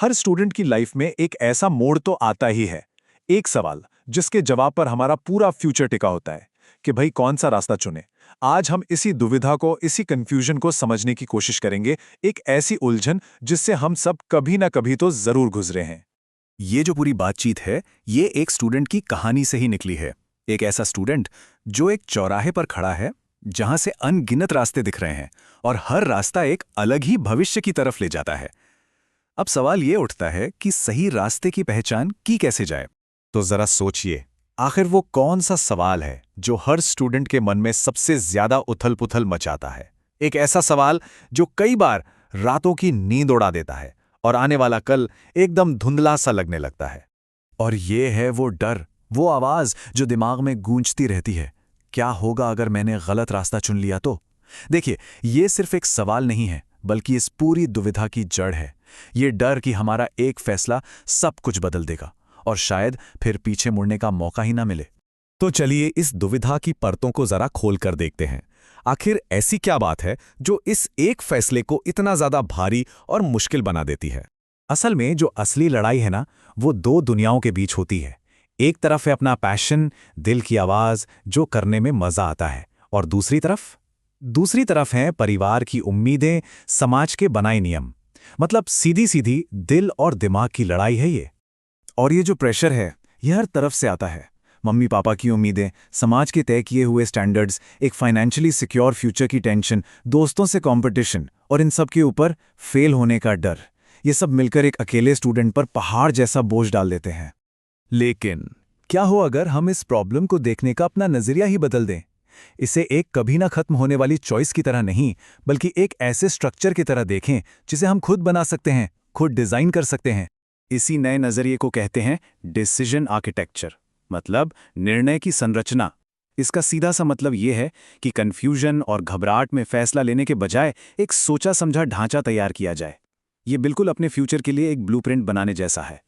हर student की life में एक ऐसा मोड़ तो आता ही है। एक सवाल जिसके जवाब पर हमारा पूरा फ्यूचर टिका होता है कि भाई कौन सा रास्ता चुने। आज हम इसी दुविधा को, इसी कंफ्यूजन को समझने की कोशिश करेंगे। एक ऐसी उलझन जिससे हम सब कभी ना कभी तो जरूर गुजरे हैं। ये जो पूरी बातचीत है, ये एक स्टूडेंट की कहानी से ही निकली है। एक ऐसा स्टूडेंट जो एक चौराहे पर खड़ा है, जहां से अनगिनत रास्ते दिख रहे हैं और हर रास्ता एक अलग ही भविष्य की तरफ ले जाता है। अब सवाल ये उठता है कि सही रास्ते की पहचान की कैसे जाए। तो जरा सोचिए, आखिर वो कौन सा सवाल है जो हर स्टूडेंट के मन में सबसे ज्यादा उथल-पुथल मचाता है। एक ऐसा सवाल जो कई बार रातों की नींद उड़ा देता है और आने वाला कल एकदम धुंधला सा लगने लगता है। और ये है वो डर, वो आवाज जो दिमाग में गूंजती रहती है, क्या होगा अगर मैंने गलत रास्ता चुन लिया तो। देखिए, ये सिर्फ एक सवाल नहीं है, बल्कि इस पूरी दुविधा की जड़ है। ये डर कि हमारा एक फैसला सब कुछ बदल देगा और शायद फिर पीछे मुड़ने का मौका ही ना मिले। तो चलिए इस दुविधा की परतों को जरा खोल कर देखते हैं। आखिर ऐसी क्या बात है जो इस एक फैसले को इतना ज्यादा भारी और मुश्किल बना देती है। असल में जो असली लड़ाई है ना, वो दो दुनियाओं के बीच होती है। एक तरफ है अपना पैशन, दिल की आवाज जो करने में मजा आता है, और दूसरी तरफ है परिवार की उम्मीदें, समाज के बनाए नियम। मतलब सीधी सीधी दिल और दिमाग की लड़ाई है ये। और ये जो प्रेशर है, ये हर तरफ से आता है। मम्मी पापा की उम्मीदें, समाज के तय किए हुए स्टैंडर्ड्स, एक फाइनेंशियली सिक्योर फ्यूचर की टेंशन, दोस्तों से कंपटीशन, और इन सब के ऊपर फेल होने का डर। ये सब मिलकर एक अकेले स्टूडेंट पर पहाड़ जैसा बोझ डाल देते हैं। लेकिन क्या हो अगर हम इस प्रॉब्लम को देखने का अपना नजरिया ही बदल दें? इसे एक कभी ना खत्म होने वाली चॉइस की तरह नहीं, बल्कि एक ऐसे स्ट्रक्चर की तरह देखें जिसे हम खुद बना सकते हैं, खुद डिजाइन कर सकते हैं। इसी नए नजरिए को कहते हैं डिसीजन आर्किटेक्चर, मतलब निर्णय की संरचना। इसका सीधा सा मतलब यह है कि कंफ्यूजन और घबराहट में फैसला लेने के बजाय एक सोचा समझा ढांचा तैयार किया जाए। ये बिल्कुल अपने फ्यूचर के लिए एक ब्लूप्रिंट बनाने जैसा है।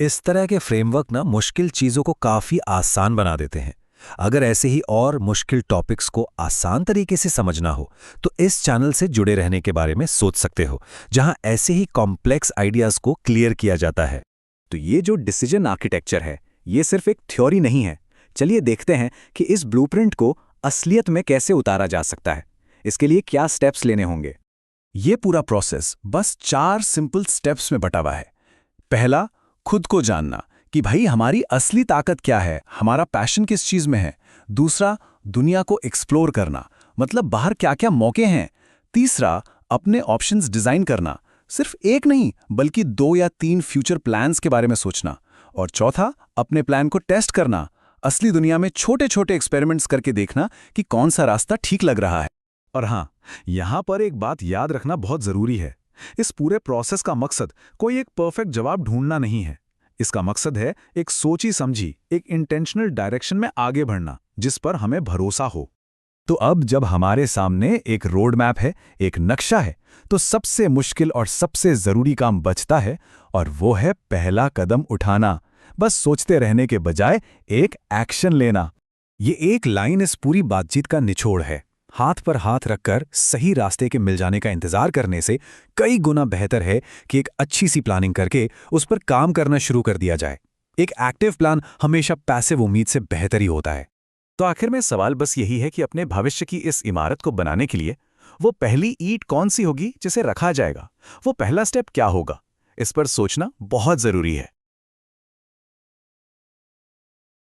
इस तरह के फ्रेमवर्क ना मुश्किल चीजों को काफी आसान बना देते हैं। अगर ऐसे ही और मुश्किल टॉपिक्स को आसान तरीके से समझना हो, तो इस चैनल से जुड़े रहने के बारे में सोच सकते हो, जहां ऐसे ही कॉम्प्लेक्स आइडियाज को क्लियर किया जाता है। तो ये जो डिसीजन आर्किटेक्चर है, ये सिर्फ एक थ्योरी नहीं है। चलिए देखते हैं कि इस ब्लूप्रिंट को असलियत में कैसे उतारा जा सकता है। इसके लिए क्या स्टेप्स लेने होंगे। ये पूरा प्रोसेस बस 4 सिंपल स्टेप्स में बटा हुआ है। पहला, खुद को जानना कि भाई हमारी असली ताकत क्या है, हमारा पैशन किस चीज में है। दूसरा, दुनिया को एक्सप्लोर करना, मतलब बाहर क्या क्या मौके हैं। तीसरा, अपने ऑप्शंस डिजाइन करना, सिर्फ एक नहीं बल्कि 2 या 3 फ्यूचर प्लान्स के बारे में सोचना। और चौथा, अपने प्लान को टेस्ट करना, असली दुनिया में छोटे छोटे एक्सपेरिमेंट्स करके देखना कि कौन सा रास्ता ठीक लग रहा है। और हाँ, यहां पर एक बात याद रखना बहुत जरूरी है। इस पूरे प्रोसेस का मकसद कोई एक परफेक्ट जवाब ढूंढना नहीं है। इसका मकसद है एक सोची समझी, एक इंटेंशनल डायरेक्शन में आगे बढ़ना, जिस पर हमें भरोसा हो। तो अब जब हमारे सामने एक रोड मैप है, एक नक्शा है, तो सबसे मुश्किल और सबसे जरूरी काम बचता है, और वो है पहला कदम उठाना। बस सोचते रहने के बजाय एक एक्शन लेना। ये एक लाइन इस पूरी बातचीत का निचोड़ है। हाथ पर हाथ रखकर सही रास्ते के मिल जाने का इंतजार करने से कई गुना बेहतर है कि एक अच्छी सी प्लानिंग करके उस पर काम करना शुरू कर दिया जाए। एक एक्टिव प्लान हमेशा पैसिव उम्मीद से बेहतर ही होता है। तो आखिर में सवाल बस यही है कि अपने भविष्य की इस इमारत को बनाने के लिए वो पहली ईंट कौन सी होगी जिसे रखा जाएगा, वो पहला स्टेप क्या होगा। इस पर सोचना बहुत जरूरी है।